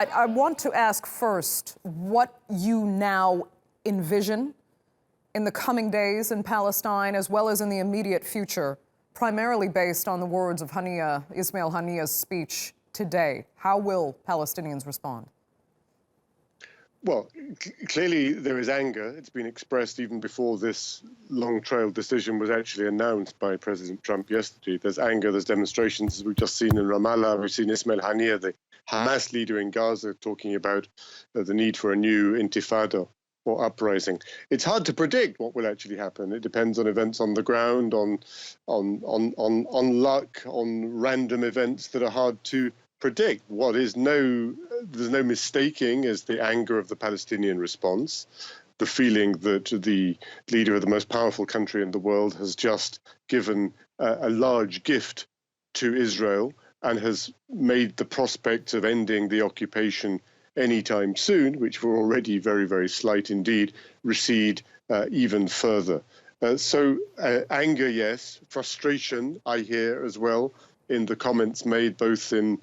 I want to ask first what you now envision in the coming days in Palestine, as well as in the immediate future, primarily based on the words of Ismail Haniyeh's speech today. How will Palestinians respond? Well, clearly there is anger. It's been expressed even before this long-trailed decision was actually announced by President Trump yesterday. There's anger, there's demonstrations, as we've just seen in Ramallah. We've seen Ismail Haniyeh, the Hamas leader in Gaza, talking about the need for a new intifada or uprising. It's hard to predict what will actually happen. It depends on events on the ground, on luck, on random events that are hard to predict. There's no mistaking is the anger of the Palestinian response, the feeling that the leader of the most powerful country in the world has just given a large gift to Israel and has made the prospect of ending the occupation anytime soon, which were already very, very slight indeed, recede even further. So anger, yes. Frustration, I hear as well, in the comments made both in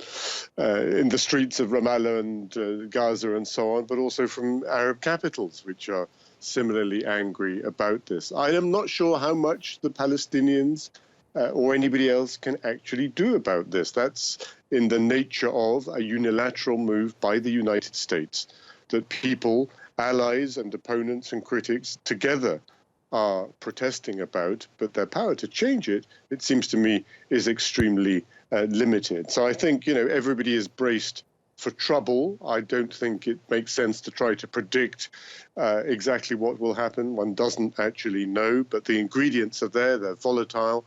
the streets of Ramallah and Gaza and so on, but also from Arab capitals, which are similarly angry about this. I am not sure how much the Palestinians or anybody else can actually do about this. That's in the nature of a unilateral move by the United States, that people, allies and opponents and critics together are protesting about, but their power to change it, it seems to me, is extremely limited. So I think, everybody is braced for trouble. I don't think it makes sense to try to predict exactly what will happen. One doesn't actually know, but the ingredients are there, they're volatile,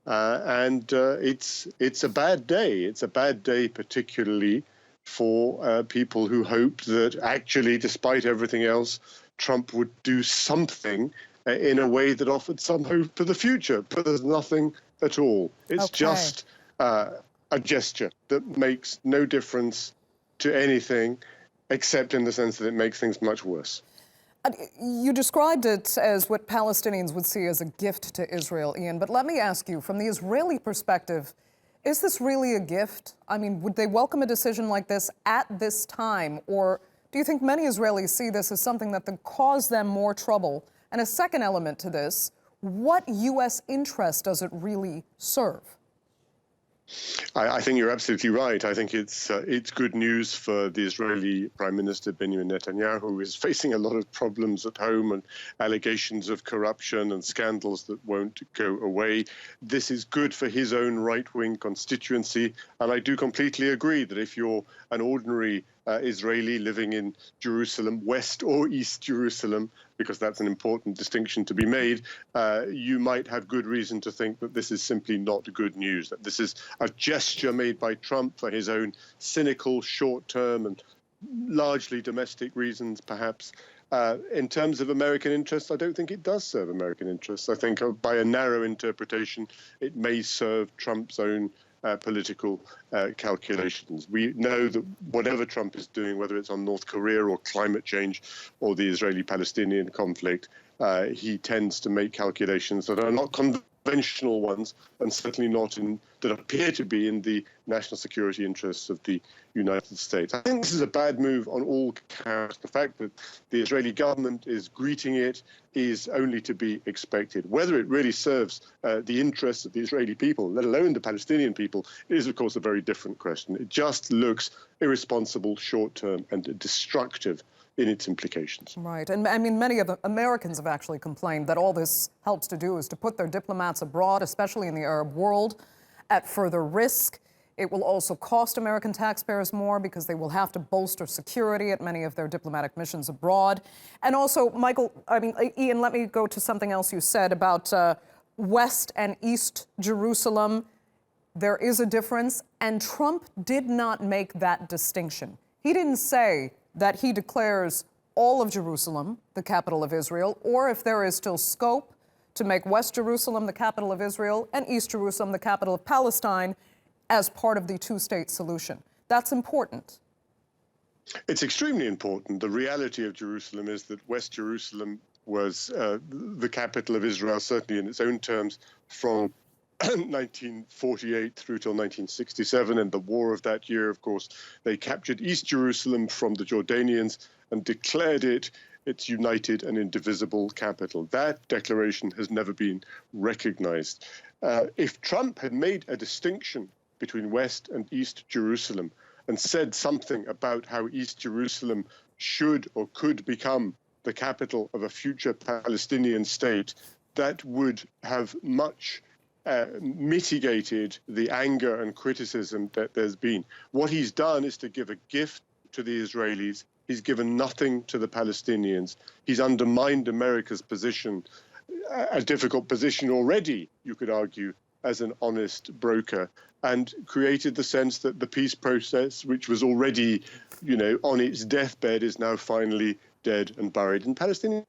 and it's a bad day. It's a bad day particularly for people who hoped that actually, despite everything else, Trump would do something in a way that offered some hope for the future, but there's nothing at all. It's just a gesture that makes no difference to anything, except in the sense that it makes things much worse. You described it as what Palestinians would see as a gift to Israel, Ian, but let me ask you, from the Israeli perspective, is this really a gift? I mean, would they welcome a decision like this at this time, or do you think many Israelis see this as something that could cause them more trouble? And a second element to this, what U.S. interest does it really serve? I think you're absolutely right. I think it's good news for the Israeli Prime Minister Benjamin Netanyahu, who is facing a lot of problems at home and allegations of corruption and scandals that won't go away. This is good for his own right-wing constituency. And I do completely agree that if you're an ordinary Israeli living in Jerusalem, West or East Jerusalem, because that's an important distinction to be made, you might have good reason to think that this is simply not good news, that this is a gesture made by Trump for his own cynical, short-term and largely domestic reasons, perhaps. In terms of American interests, I don't think it does serve American interests. I think by a narrow interpretation, it may serve Trump's own political calculations. We know that whatever Trump is doing, whether it's on North Korea or climate change or the Israeli-Palestinian conflict, he tends to make calculations that are not conventional ones, and certainly not that appear to be in the national security interests of the United States. I think this is a bad move on all counts. The fact that the Israeli government is greeting it is only to be expected. Whether it really serves the interests of the Israeli people, let alone the Palestinian people, is, of course, a very different question. It just looks irresponsible, short-term, and destructive in its implications. Right. And I mean, many of the Americans have actually complained that all this helps to do is to put their diplomats abroad, especially in the Arab world, at further risk. It will also cost American taxpayers more because they will have to bolster security at many of their diplomatic missions abroad. And also, Ian, let me go to something else you said about West and East Jerusalem. There is a difference, and Trump did not make that distinction. He didn't say that he declares all of Jerusalem the capital of Israel, or if there is still scope to make West Jerusalem the capital of Israel and East Jerusalem the capital of Palestine as part of the two-state solution. That's important. It's extremely important. The reality of Jerusalem is that West Jerusalem was the capital of Israel, certainly in its own terms, from 1948 through till 1967, and the war of that year, of course, they captured East Jerusalem from the Jordanians and declared it its united and indivisible capital. That declaration has never been recognized. If Trump had made a distinction between West and East Jerusalem and said something about how East Jerusalem should or could become the capital of a future Palestinian state, that would have much mitigated the anger and criticism that there's been. What he's done is to give a gift to the Israelis. He's given nothing to the Palestinians. He's undermined America's position, a difficult position already, you could argue, as an honest broker, and created the sense that the peace process, which was already, on its deathbed, is now finally dead and buried. And Palestinian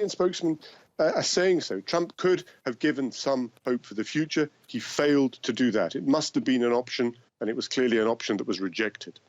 spokesmen are saying so. Trump could have given some hope for the future. He failed to do that. It must have been an option, and it was clearly an option that was rejected.